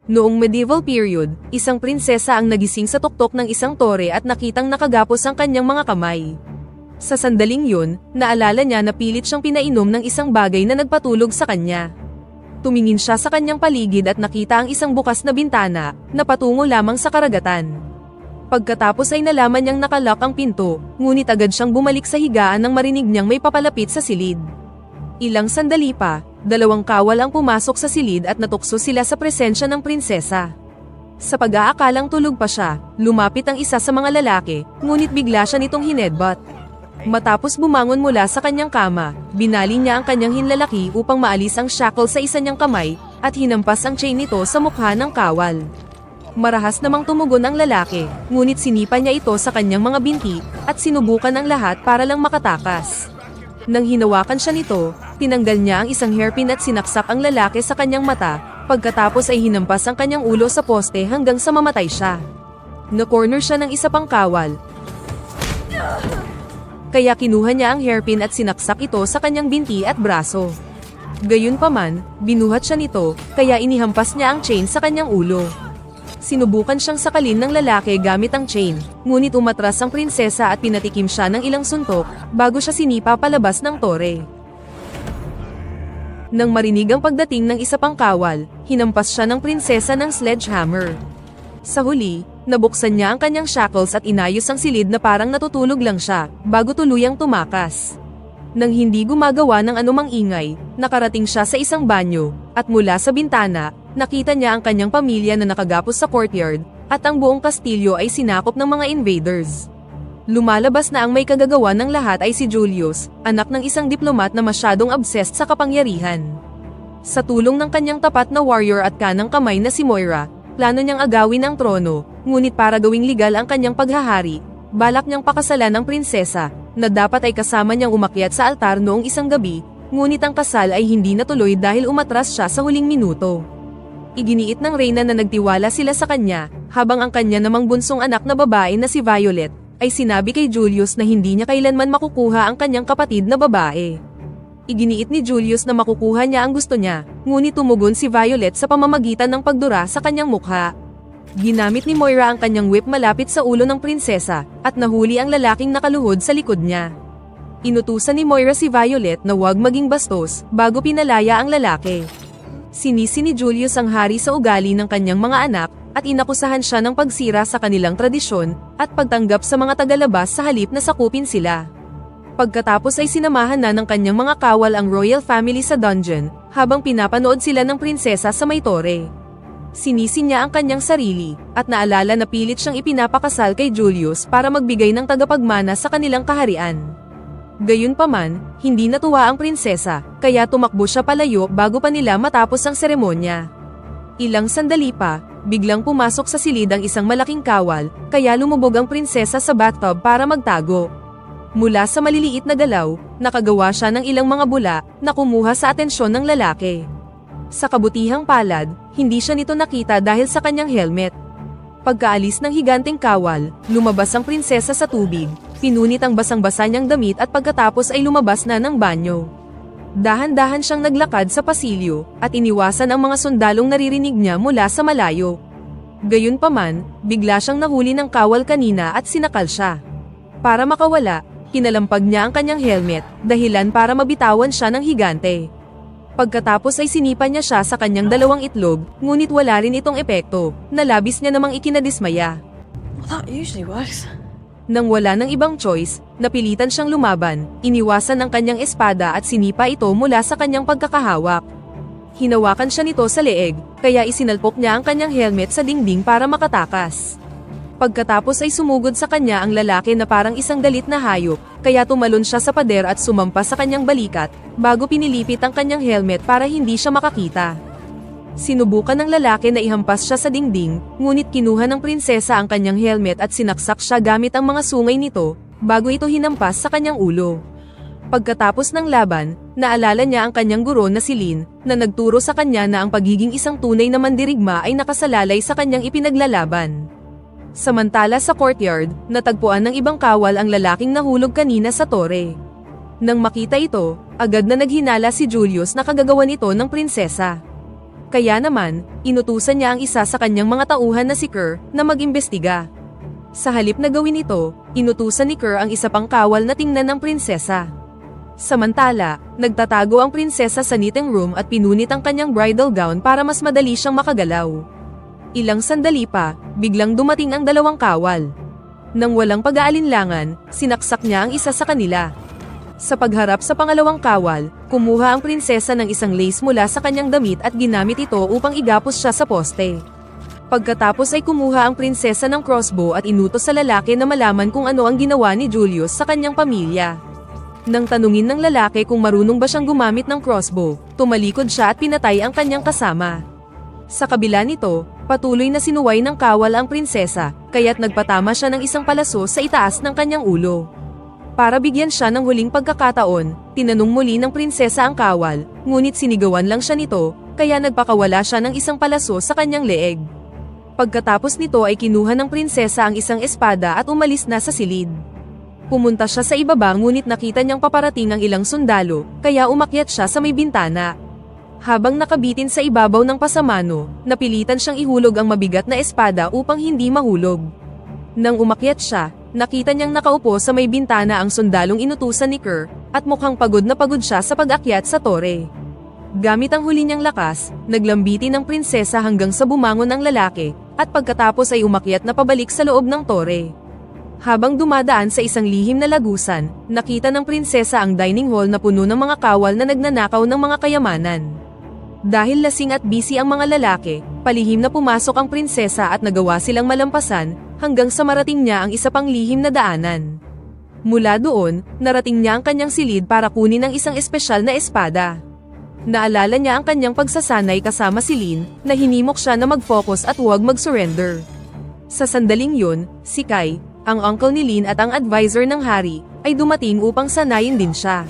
Noong medieval period, isang prinsesa ang nagising sa tuktok ng isang tore at nakitang nakagapos ang kanyang mga kamay. Sa sandaling yun, naalala niya na pilit siyang pinainom ng isang bagay na nagpatulog sa kanya. Tumingin siya sa kanyang paligid at nakita ang isang bukas na bintana, na patungo lamang sa karagatan. Pagkatapos ay nalaman niyang nakalock ang pinto, ngunit agad siyang bumalik sa higaan nang marinig niyang may papalapit sa silid. Ilang sandali pa, dalawang kawal ang pumasok sa silid at natukso sila sa presensya ng prinsesa. Sa pag-aakalang tulog pa siya, lumapit ang isa sa mga lalaki, ngunit bigla siya nitong hinedbutt. Matapos bumangon mula sa kanyang kama, binali niya ang kanyang hinlalaki upang maalis ang shackle sa isa niyang kamay, at hinampas ang chain nito sa mukha ng kawal. Marahas namang tumugon ang lalaki, ngunit sinipa niya ito sa kanyang mga binti, at sinubukan ang lahat para lang makatakas. Nang hinawakan siya nito, tinanggal niya ang isang hairpin at sinaksak ang lalaki sa kanyang mata, pagkatapos ay hinampas ang kanyang ulo sa poste hanggang sa mamatay siya. Na-corner siya ng isa pang kawal, kaya kinuha niya ang hairpin at sinaksak ito sa kanyang binti at braso. Gayunpaman, binuhat siya nito, kaya inihampas niya ang chain sa kanyang ulo. Sinubukan siyang sakalin ng lalaki gamit ang chain, ngunit umatras ang prinsesa at pinatikim siya ng ilang suntok, bago siya sinipa palabas ng tore. Nang marinig ang pagdating ng isa pang kawal, hinampas siya ng prinsesa ng sledgehammer. Sa huli, nabuksan niya ang kanyang shackles at inayos ang silid na parang natutulog lang siya, bago tuluyang tumakas. Nang hindi gumagawa ng anumang ingay, nakarating siya sa isang banyo, at mula sa bintana, nakita niya ang kanyang pamilya na nakagapos sa courtyard, at ang buong kastilyo ay sinakop ng mga invaders. Lumalabas na ang may kagagawa ng lahat ay si Julius, anak ng isang diplomat na masyadong obsessed sa kapangyarihan. Sa tulong ng kanyang tapat na warrior at kanang kamay na si Moira, plano niyang agawin ang trono, ngunit para gawing legal ang kanyang paghahari, balak niyang pakasalan ng prinsesa, na dapat ay kasama niyang umakyat sa altar noong isang gabi, ngunit ang kasal ay hindi natuloy dahil umatras siya sa huling minuto. Iginiit ng reyna na nagtiwala sila sa kanya, habang ang kanya namang bunsong anak na babae na si Violet, ay sinabi kay Julius na hindi niya kailanman makukuha ang kanyang kapatid na babae. Iginiit ni Julius na makukuha niya ang gusto niya, ngunit tumugon si Violet sa pamamagitan ng pagdura sa kanyang mukha. Ginamit ni Moira ang kanyang whip malapit sa ulo ng prinsesa, at nahuli ang lalaking nakaluhod sa likod niya. Inutusan ni Moira si Violet na huwag maging bastos, bago pinalaya ang lalaki. Sinisi ni Julius ang hari sa ugali ng kanyang mga anak, at inakusahan siya ng pagsira sa kanilang tradisyon, at pagtanggap sa mga tagalabas sa halip na sakupin sila. Pagkatapos ay sinamahan na ng kanyang mga kawal ang royal family sa dungeon, habang pinapanood sila ng prinsesa sa may tore. Sinisi niya ang kanyang sarili, at naalala na pilit siyang ipinapakasal kay Julius para magbigay ng tagapagmana sa kanilang kaharian. Gayunpaman, hindi natuwa ang prinsesa, kaya tumakbo siya palayo bago pa nila matapos ang seremonya. Ilang sandali pa, biglang pumasok sa silid ang isang malaking kawal, kaya lumubog ang prinsesa sa bathtub para magtago. Mula sa maliliit na galaw, nakagawa siya ng ilang mga bula na kumuha sa atensyon ng lalaki. Sa kabutihang palad, hindi siya nito nakita dahil sa kanyang helmet. Pagkaalis ng higanteng kawal, lumabas ang prinsesa sa tubig, pinunit ang basang-basa niyang damit at pagkatapos ay lumabas na ng banyo. Dahan-dahan siyang naglakad sa pasilyo, at iniwasan ang mga sundalong naririnig niya mula sa malayo. Gayunpaman, bigla siyang nahuli ng kawal kanina at sinakal siya. Para makawala, kinalampag niya ang kanyang helmet, dahilan para mabitawan siya ng higante. Pagkatapos ay sinipa niya siya sa kanyang dalawang itlog, ngunit wala rin itong epekto, na labis niya namang ikinadismaya. Well, that usually works. Nang wala ng ibang choice, napilitan siyang lumaban, iniwasan ang kanyang espada at sinipa ito mula sa kanyang pagkakahawak. Hinawakan siya nito sa leeg, kaya isinalpok niya ang kanyang helmet sa dingding para makatakas. Pagkatapos ay sumugod sa kanya ang lalaki na parang isang galit na hayop, kaya tumalon siya sa pader at sumampa sa kanyang balikat, bago pinilipit ang kanyang helmet para hindi siya makakita. Sinubukan ng lalaki na ihampas siya sa dingding, ngunit kinuha ng prinsesa ang kanyang helmet at sinaksak siya gamit ang mga sungay nito, bago ito hinampas sa kanyang ulo. Pagkatapos ng laban, naalala niya ang kanyang guro na si Lin, na nagturo sa kanya na ang pagiging isang tunay na mandirigma ay nakasalalay sa kanyang ipinaglalaban. Samantala sa courtyard, natagpuan ng ibang kawal ang lalaking nahulog kanina sa tore. Nang makita ito, agad na naghinala si Julius na kagagawa nito ng prinsesa. Kaya naman, inutusan niya ang isa sa kanyang mga tauhan na si Kerr na mag-imbestiga. Sa halip na gawin ito, inutusan ni Kerr ang isa pang kawal na tingnan ng prinsesa. Samantala, nagtatago ang prinsesa sa knitting room at pinunit ang kanyang bridal gown para mas madali siyang makagalaw. Ilang sandali pa, biglang dumating ang dalawang kawal. Nang walang pag-aalinlangan, sinaksak niya ang isa sa kanila. Sa pagharap sa pangalawang kawal, kumuha ang prinsesa ng isang lace mula sa kanyang damit at ginamit ito upang igapos siya sa poste. Pagkatapos ay kumuha ang prinsesa ng crossbow at inutos sa lalaki na malaman kung ano ang ginawa ni Julius sa kanyang pamilya. Nang tanungin ng lalaki kung marunong ba siyang gumamit ng crossbow, tumalikod siya at pinatay ang kanyang kasama. Sa kabila nito, patuloy na sinuway ng kawal ang prinsesa, kaya't nagpatama siya ng isang palaso sa itaas ng kanyang ulo. Para bigyan siya ng huling pagkakataon, tinanong muli ng prinsesa ang kawal, ngunit sinigawan lang siya nito, kaya nagpakawala siya ng isang palaso sa kanyang leeg. Pagkatapos nito ay kinuha ng prinsesa ang isang espada at umalis na sa silid. Pumunta siya sa ibaba ngunit nakita niyang paparating ang ilang sundalo, kaya umakyat siya sa may bintana. Habang nakabitin sa ibabaw ng pasamano, napilitan siyang ihulog ang mabigat na espada upang hindi mahulog. Nang umakyat siya, nakita niyang nakaupo sa may bintana ang sundalong inutusan ni Kerr, at mukhang pagod na pagod siya sa pag-akyat sa tore. Gamit ang huli niyang lakas, naglambitin ng prinsesa hanggang sa bumangon ang lalaki, at pagkatapos ay umakyat na pabalik sa loob ng tore. Habang dumadaan sa isang lihim na lagusan, nakita ng prinsesa ang dining hall na puno ng mga kawal na nagnanakaw ng mga kayamanan. Dahil lasing at busy ang mga lalaki, palihim na pumasok ang prinsesa at nagawa silang malampasan, hanggang sa marating niya ang isa pang lihim na daanan. Mula doon, narating niya ang kanyang silid para kunin ang isang espesyal na espada. Naalala niya ang kanyang pagsasanay kasama si Lin, na hinimok siya na mag-focus at huwag mag-surrender. Sa sandaling yun, si Kai, ang uncle ni Lin at ang advisor ng hari, ay dumating upang sanayin din siya.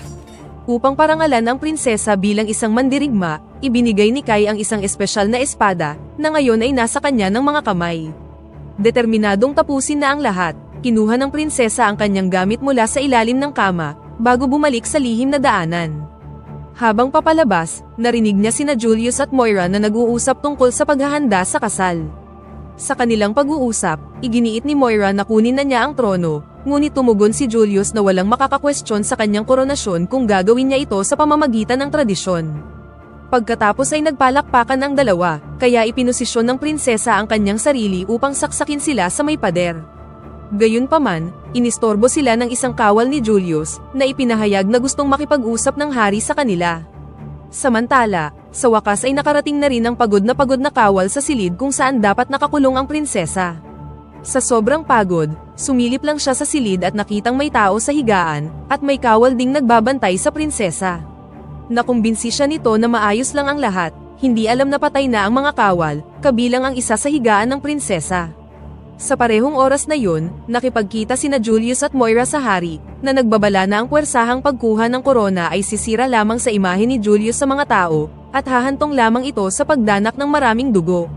Upang parangalan ang prinsesa bilang isang mandirigma, ibinigay ni Kai ang isang espesyal na espada, na ngayon ay nasa kanya ng mga kamay. Determinadong tapusin na ang lahat, kinuha ng prinsesa ang kanyang gamit mula sa ilalim ng kama, bago bumalik sa lihim na daanan. Habang papalabas, narinig niya sina Julius at Moira na nag-uusap tungkol sa paghahanda sa kasal. Sa kanilang pag-uusap, iginiit ni Moira na kunin na niya ang trono, ngunit tumugon si Julius na walang makakakwestiyon sa kanyang koronasyon kung gagawin niya ito sa pamamagitan ng tradisyon. Pagkatapos ay nagpalakpakan ang dalawa, kaya ipinosisyon ng prinsesa ang kanyang sarili upang saksakin sila sa may pader. Gayunpaman, inistorbo sila ng isang kawal ni Julius, na ipinahayag na gustong makipag-usap ng hari sa kanila. Samantala, sa wakas ay nakarating na rin ang pagod na kawal sa silid kung saan dapat nakakulong ang prinsesa. Sa sobrang pagod, sumilip lang siya sa silid at nakitang may tao sa higaan, at may kawal ding nagbabantay sa prinsesa. Nakumbinsi siya nito na maayos lang ang lahat, hindi alam na patay na ang mga kawal, kabilang ang isa sa higaan ng prinsesa. Sa parehong oras na yun, nakipagkita sina Julius at Moira sa hari, na nagbabala na ang puwersahang pagkuha ng korona ay sisira lamang sa imahe ni Julius sa mga tao, at hahantong lamang ito sa pagdanak ng maraming dugo.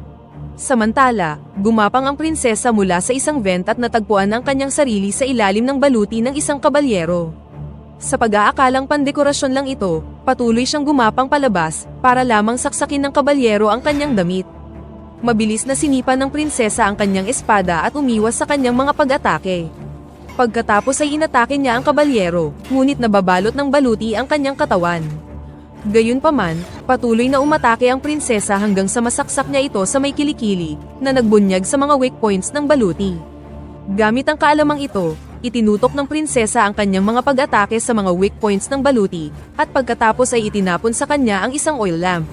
Samantala, gumapang ang prinsesa mula sa isang vent at natagpuan ang kanyang sarili sa ilalim ng baluti ng isang kabalyero. Sa pag-aakalang pandekorasyon lang ito, patuloy siyang gumapang palabas, para lamang saksakin ng kabalyero ang kanyang damit. Mabilis na sinipa ng prinsesa ang kanyang espada at umiwas sa kanyang mga pag-atake. Pagkatapos ay inatake niya ang kabalyero, ngunit nababalot ng baluti ang kanyang katawan. Gayunpaman, patuloy na umatake ang prinsesa hanggang sa masaksak niya ito sa may kilikili, na nagbunyag sa mga weak points ng baluti. Gamit ang kaalamang ito, itinutok ng prinsesa ang kanyang mga pag-atake sa mga weak points ng baluti, at pagkatapos ay itinapon sa kanya ang isang oil lamp.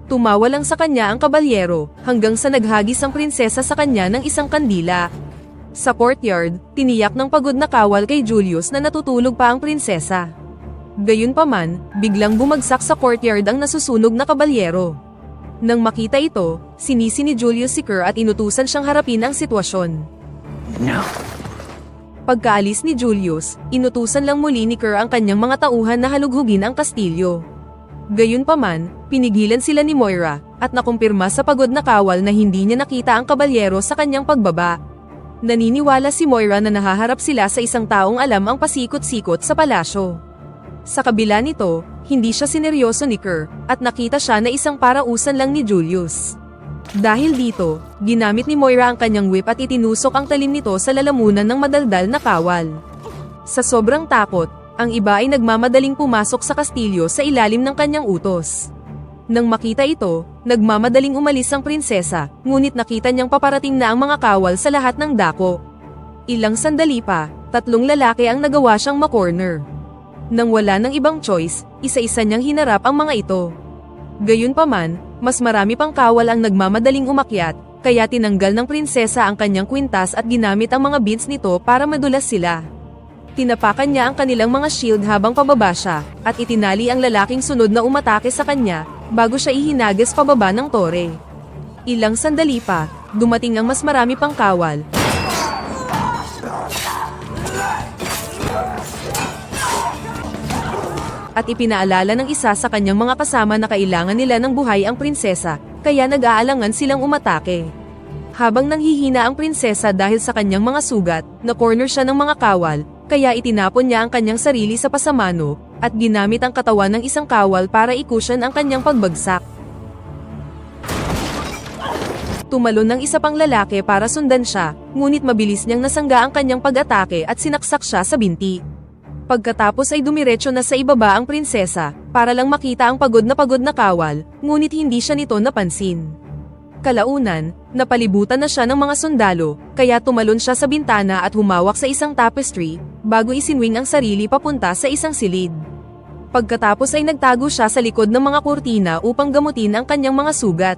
Tumawa lang sa kanya ang kabalyero, hanggang sa naghagis ang prinsesa sa kanya ng isang kandila. Sa courtyard, tiniyak ng pagod na kawal kay Julius na natutulog pa ang prinsesa. Gayunpaman, biglang bumagsak sa courtyard ang nasusunog na kabalyero. Nang makita ito, sinisi ni Julius si Kerr at inutusan siyang harapin ang sitwasyon. No. Pagkaalis ni Julius, inutusan lang muli ni Kerr ang kanyang mga tauhan na halughugin ang kastilyo. Gayunpaman, pinigilan sila ni Moira, at nakumpirma sa pagod na kawal na hindi niya nakita ang kabalyero sa kanyang pagbaba. Naniniwala si Moira na nahaharap sila sa isang taong alam ang pasikot-sikot sa palasyo. Sa kabila nito, hindi siya sineryoso ni Kerr, at nakita siya na isang parausan lang ni Julius. Dahil dito, ginamit ni Moira ang kanyang whip at itinusok ang talim nito sa lalamunan ng madaldal na kawal. Sa sobrang takot, ang iba ay nagmamadaling pumasok sa kastilyo sa ilalim ng kanyang utos. Nang makita ito, nagmamadaling umalis ang prinsesa, ngunit nakita niyang paparating na ang mga kawal sa lahat ng dako. Ilang sandali pa, 3 lalaki ang nagawa siyang makorner. Nang wala ng ibang choice, isa-isa niyang hinarap ang mga ito. Gayunpaman, mas marami pang kawal ang nagmamadaling umakyat, kaya tinanggal ng prinsesa ang kanyang kwintas at ginamit ang mga beads nito para madulas sila. Tinapakan niya ang kanilang mga shield habang pababa siya, at itinali ang lalaking sunod na umatake sa kanya, bago siya ihinagis pababa ng tore. Ilang sandali pa, dumating ang mas marami pang kawal. At ipinaalala ng isa sa kanyang mga kasama na kailangan nila ng buhay ang prinsesa, kaya nag-aalangan silang umatake. Habang nanghihina ang prinsesa dahil sa kanyang mga sugat, na-corner siya ng mga kawal, kaya itinapon niya ang kanyang sarili sa pasamano, at ginamit ang katawan ng isang kawal para ikusyan ang kanyang pagbagsak. Tumalon ng isa pang lalaki para sundan siya, ngunit mabilis niyang nasangga ang kanyang pag-atake at sinaksak siya sa binti. Pagkatapos ay dumiretso na sa ibaba ang prinsesa, para lang makita ang pagod na kawal, ngunit hindi siya nito napansin. Kalaunan, napalibutan na siya ng mga sundalo, kaya tumalon siya sa bintana at humawak sa isang tapestry, bago isinwing ang sarili papunta sa isang silid. Pagkatapos ay nagtago siya sa likod ng mga kurtina upang gamutin ang kanyang mga sugat.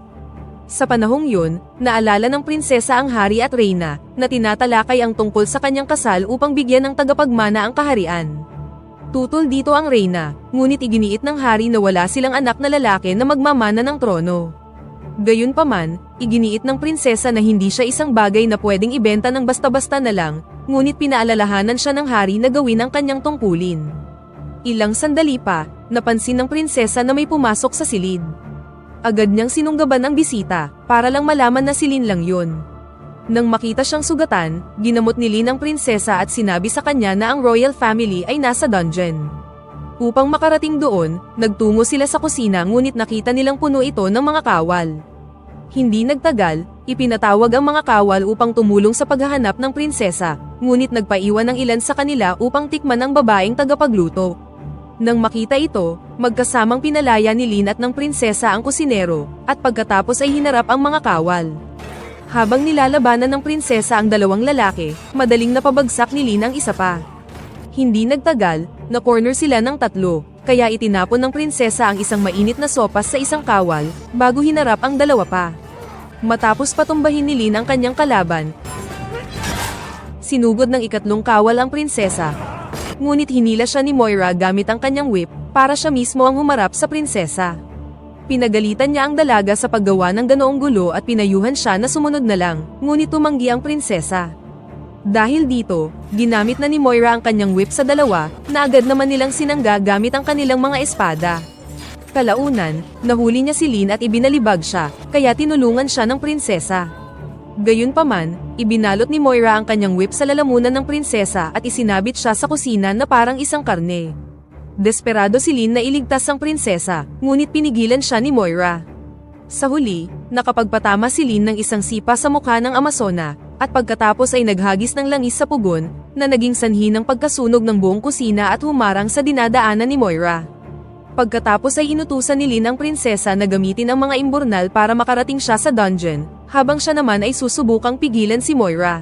Sa panahong yun, naalala ng prinsesa ang hari at reyna, na tinatalakay ang tungkol sa kanyang kasal upang bigyan ng tagapagmana ang kaharian. Tutol dito ang reyna, ngunit iginiit ng hari na wala silang anak na lalaki na magmamana ng trono. Gayunpaman, iginiit ng prinsesa na hindi siya isang bagay na pwedeng ibenta ng basta-basta na lang, ngunit pinaalalahanan siya ng hari na gawin ang kanyang tungkulin. Ilang sandali pa, napansin ng prinsesa na may pumasok sa silid. Agad niyang sinunggaban ang bisita, para lang malaman na si Lin lang yun. Nang makita siyang sugatan, ginamot ni Lin ang prinsesa at sinabi sa kanya na ang royal family ay nasa dungeon. Upang makarating doon, nagtungo sila sa kusina ngunit nakita nilang puno ito ng mga kawal. Hindi nagtagal, ipinatawag ang mga kawal upang tumulong sa paghahanap ng prinsesa, ngunit nagpaiwan ng ilan sa kanila upang tikman ang babaeng tagapagluto. Nang makita ito, magkasamang pinalaya ni Lin at ng prinsesa ang kusinero, at pagkatapos ay hinarap ang mga kawal. Habang nilalabanan ng prinsesa ang 2 lalaki, madaling napabagsak ni Lin ang isa pa. Hindi nagtagal, na-corner sila ng 3, kaya itinapon ng prinsesa ang isang mainit na sopas sa isang kawal, bago hinarap ang 2 pa. Matapos patumbahin ni Lin ang kanyang kalaban, sinugod ng 3 kawal ang prinsesa. Ngunit hinila siya ni Moira gamit ang kanyang whip, para siya mismo ang humarap sa prinsesa. Pinagalitan niya ang dalaga sa paggawa ng ganoong gulo at pinayuhan siya na sumunod na lang, ngunit tumanggi ang prinsesa. Dahil dito, ginamit na ni Moira ang kanyang whip sa 2, na agad naman nilang sinangga gamit ang kanilang mga espada. Kalaunan, nahuli niya si Lin at ibinalibag siya, kaya tinulungan siya ng prinsesa. Gayunpaman, ibinalot ni Moira ang kanyang whip sa lalamunan ng prinsesa at isinabit siya sa kusina na parang isang karne. Desperado si Lin na iligtas ang prinsesa, ngunit pinigilan siya ni Moira. Sa huli, nakapagpatama si Lin ng isang sipa sa mukha ng Amazona, at pagkatapos ay naghagis ng langis sa pugon, na naging sanhi ng pagkasunog ng buong kusina at humarang sa dinadaanan ni Moira. Pagkatapos ay inutusan ni Lin ang prinsesa na gamitin ang mga imburnal para makarating siya sa dungeon, habang siya naman ay susubukang pigilan si Moira.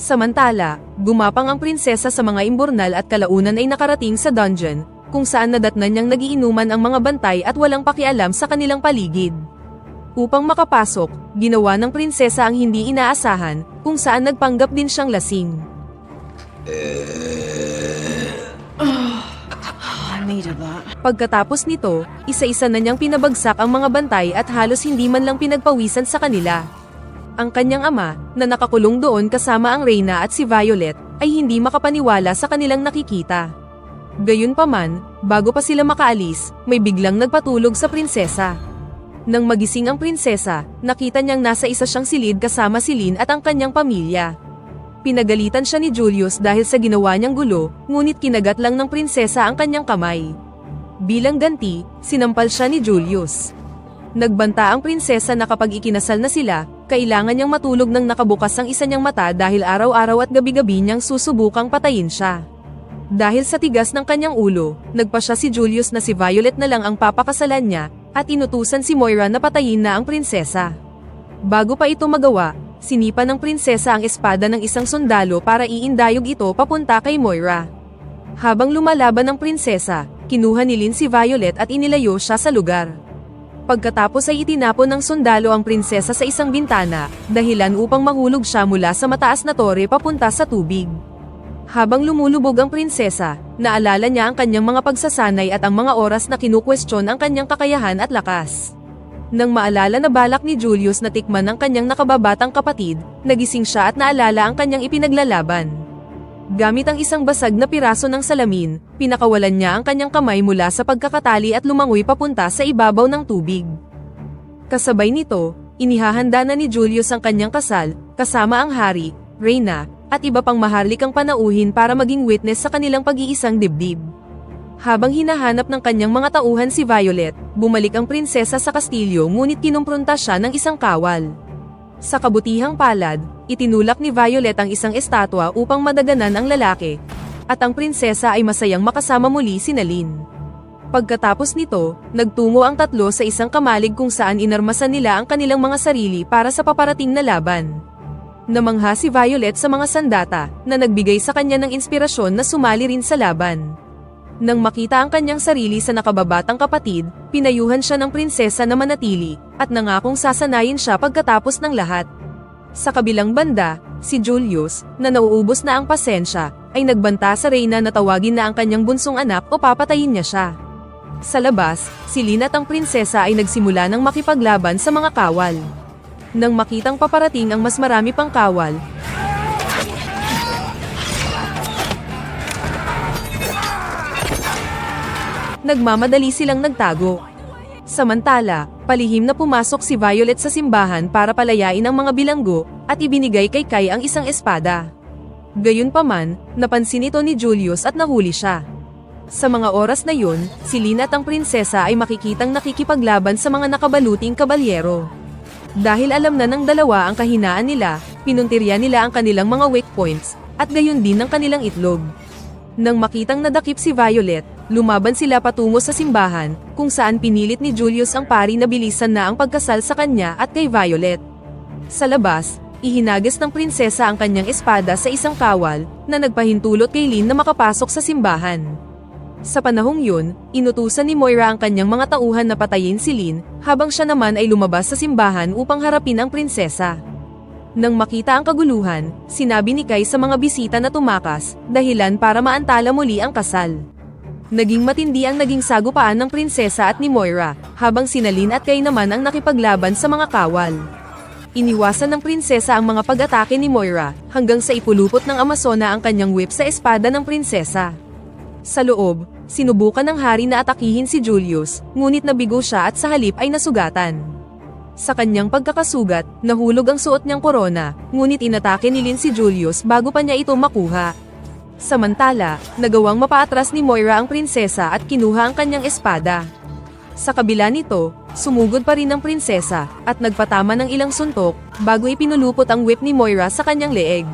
Samantala, gumapang ang prinsesa sa mga imburnal at kalaunan ay nakarating sa dungeon, kung saan nadatnan niyang nagiinuman ang mga bantay at walang pakialam sa kanilang paligid. Upang makapasok, ginawa ng prinsesa ang hindi inaasahan, kung saan nagpanggap din siyang lasing. I needed that. Pagkatapos nito, isa-isa na niyang pinabagsak ang mga bantay at halos hindi man lang pinagpawisan sa kanila. Ang kanyang ama, na nakakulong doon kasama ang Reyna at si Violet, ay hindi makapaniwala sa kanilang nakikita. Gayunpaman, bago pa sila makaalis, may biglang nagpatulog sa prinsesa. Nang magising ang prinsesa, nakita niyang nasa isa siyang silid kasama si Lin at ang kanyang pamilya. Pinagalitan siya ni Julius dahil sa ginawa niyang gulo, ngunit kinagat lang ng prinsesa ang kanyang kamay. Bilang ganti, sinampal siya ni Julius. Nagbanta ang prinsesa na kapag ikinasal na sila, kailangan niyang matulog nang nakabukas ang isa niyang mata dahil araw-araw at gabi-gabi niyang susubukang patayin siya. Dahil sa tigas ng kanyang ulo, nagpasya si Julius na si Violet na lang ang papakasalan niya, at inutusan si Moira na patayin na ang prinsesa. Bago pa ito magawa, sinipa ng prinsesa ang espada ng isang sundalo para iindayog ito papunta kay Moira. Habang lumalaban ang prinsesa, kinuha ni Lynn si Violet at inilayo siya sa lugar. Pagkatapos ay itinapon ng sundalo ang prinsesa sa isang bintana, dahilan upang mahulog siya mula sa mataas na tore papunta sa tubig. Habang lumulubog ang prinsesa, naalala niya ang kanyang mga pagsasanay at ang mga oras na kinukwestiyon ang kanyang kakayahan at lakas. Nang maalala na balak ni Julius na tikman ang kanyang nakababatang kapatid, nagising siya at naalala ang kanyang ipinaglalaban. Gamit ang isang basag na piraso ng salamin, pinakawalan niya ang kanyang kamay mula sa pagkakatali at lumangoy papunta sa ibabaw ng tubig. Kasabay nito, inihahanda na ni Julius ang kanyang kasal, kasama ang hari, reyna, at iba pang maharlikang panauhin para maging witness sa kanilang pag-iisang dibdib. Habang hinahanap ng kanyang mga tauhan si Violet, bumalik ang prinsesa sa kastilyo ngunit kinumpronta siya ng isang kawal. Sa kabutihang palad, itinulak ni Violet ang isang estatwa upang madaganan ang lalaki, at ang prinsesa ay masayang makasama muli si Lynn. Pagkatapos nito, nagtungo ang tatlo sa isang kamalig kung saan inarmasan nila ang kanilang mga sarili para sa paparating na laban. Namangha si Violet sa mga sandata, na nagbigay sa kanya ng inspirasyon na sumali rin sa laban. Nang makita ang kanyang sarili sa nakababatang kapatid, pinayuhan siya ng prinsesa na manatili, at nangakong sasanayin siya pagkatapos ng lahat. Sa kabilang banda, si Julius, na nauubos na ang pasensya, ay nagbanta sa reyna na tawagin na ang kanyang bunsong anak o papatayin niya siya. Sa labas, si Lynn at ang prinsesa ay nagsimula ng makipaglaban sa mga kawal. Nang makitang paparating ang mas marami pang kawal, nagmamadali silang nagtago. Samantala, palihim na pumasok si Violet sa simbahan para palayain ang mga bilanggo, at ibinigay kay Kai ang isang espada. Gayunpaman, napansin ito ni Julius at nahuli siya. Sa mga oras na yun, si Lynn at ang prinsesa ay makikitang nakikipaglaban sa mga nakabaluting kabalyero. Dahil alam na ng dalawa ang kahinaan nila, pinuntirya nila ang kanilang mga weak points, at gayon din ang kanilang itlog. Nang makitang nadakip si Violet, lumaban sila patungo sa simbahan, kung saan pinilit ni Julius ang pari na bilisan na ang pagkasal sa kanya at kay Violet. Sa labas, ihinagis ng prinsesa ang kanyang espada sa isang kawal, na nagpahintulot kay Lynn na makapasok sa simbahan. Sa panahong yun, inutusan ni Moira ang kanyang mga tauhan na patayin si Lynn, habang siya naman ay lumabas sa simbahan upang harapin ang prinsesa. Nang makita ang kaguluhan, sinabi ni Kai sa mga bisita na tumakas, dahilan para maantala muli ang kasal. Naging matindi ang naging sagupaan ng prinsesa at ni Moira, habang sina Lynn at Kai naman ang nakipaglaban sa mga kawal. Iniwasan ng prinsesa ang mga pag-atake ni Moira, hanggang sa ipulupot ng Amazona ang kanyang whip sa espada ng prinsesa. Sa loob, sinubukan ng hari na atakihin si Julius, ngunit nabigo siya at sa halip ay nasugatan. Sa kanyang pagkakasugat, nahulog ang suot niyang korona, ngunit inatake ni Lynn si Julius bago pa niya ito makuha. Samantala, nagawang mapaatras ni Moira ang prinsesa at kinuha ang kanyang espada. Sa kabila nito, sumugod pa rin ang prinsesa, at nagpatama ng ilang suntok, bago ipinulupot ang whip ni Moira sa kanyang leeg.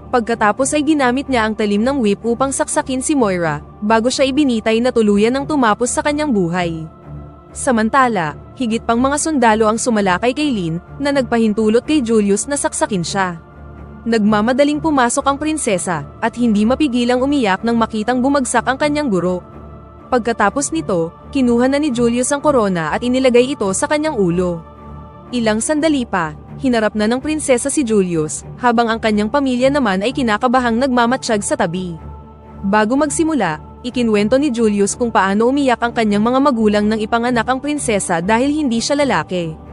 Pagkatapos ay ginamit niya ang talim ng whip upang saksakin si Moira, bago siya ibinitay na tuluyan ng tumapos sa kanyang buhay. Samantala, higit pang mga sundalo ang sumalakay kay Lynn, na nagpahintulot kay Julius na saksakin siya. Nagmamadaling pumasok ang prinsesa, at hindi mapigilang umiyak nang makitang bumagsak ang kanyang guro. Pagkatapos nito, kinuha na ni Julius ang korona at inilagay ito sa kanyang ulo. Ilang sandali pa, hinarap na ng prinsesa si Julius, habang ang kanyang pamilya naman ay kinakabahang nagmamatsyag sa tabi. Bago magsimula, ikinwento ni Julius kung paano umiyak ang kanyang mga magulang nang ipanganak ang prinsesa dahil hindi siya lalaki.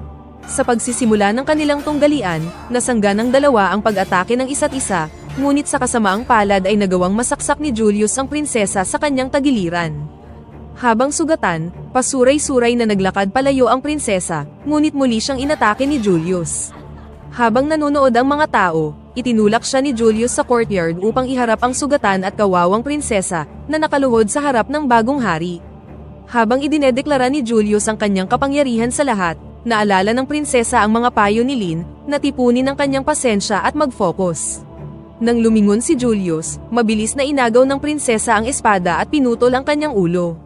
Sa pagsisimula ng kanilang tunggalian, nasangga ng dalawa ang pag-atake ng isa't isa, ngunit sa kasamaang palad ay nagawang masaksak ni Julius ang prinsesa sa kanyang tagiliran. Habang sugatan, pasuray-suray na naglakad palayo ang prinsesa, ngunit muli siyang inatake ni Julius. Habang nanonood ang mga tao, Itinulak siya ni Julius sa courtyard upang iharap ang sugatan at kawawang prinsesa na nakaluhod sa harap ng bagong hari. Habang idinedeklara ni Julius ang kanyang kapangyarihan sa lahat, naalala ng prinsesa ang mga payo ni Lin na tipunin ang kanyang pasensya at mag-focus. Nang lumingon si Julius, mabilis na inagaw ng prinsesa ang espada at pinutol ang kanyang ulo.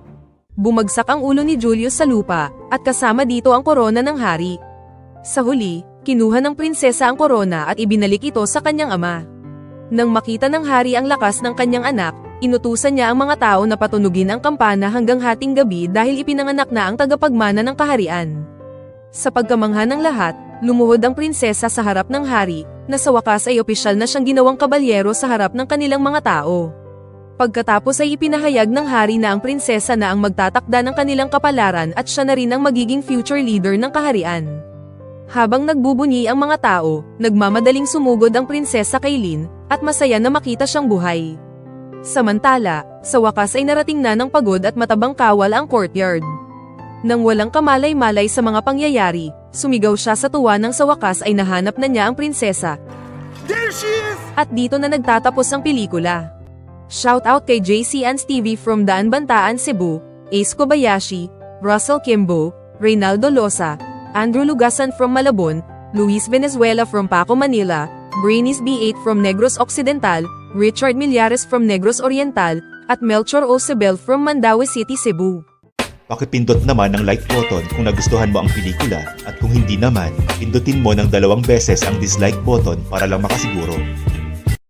Bumagsak ang ulo ni Julius sa lupa, at kasama dito ang korona ng hari. Sa huli, kinuha ng prinsesa ang korona at ibinalik ito sa kanyang ama. Nang makita ng hari ang lakas ng kanyang anak, inutusan niya ang mga tao na patunugin ang kampana hanggang hating gabi dahil ipinanganak na ang tagapagmana ng kaharian. Sa pagkamangha ng lahat, lumuhod ang prinsesa sa harap ng hari, na sa wakas ay opisyal na siyang ginawang kabalyero sa harap ng kanilang mga tao. Pagkatapos ay ipinahayag ng hari na ang prinsesa na ang magtatakda ng kanilang kapalaran at siya na rin ang magiging future leader ng kaharian. Habang nagbubunyi ang mga tao, nagmamadaling sumugod ang prinsesa kay Lin, at masaya na makita siyang buhay. Samantala, sa wakas ay narating na ng pagod at matabang kawal ang courtyard. Nang walang kamalay-malay sa mga pangyayari, sumigaw siya sa tuwa nang sa wakas ay nahanap na niya ang prinsesa. There she is! At dito na nagtatapos ang pelikula. Shoutout kay JC Ans TV from Daan Bantaan, Cebu, Ace Kobayashi, Russell Kimbo, Reynaldo Losa, Andrew Lugasan from Malabon, Luis Venezuela from Paco, Manila, Brainis B8 from Negros Occidental, Richard Millares from Negros Oriental, at Melchor Ocebel from Mandaue City, Cebu. Pakipindot naman ng like button kung nagustuhan mo ang pelikula at kung hindi naman, pindutin mo ng 2 beses ang dislike button para lang makasiguro.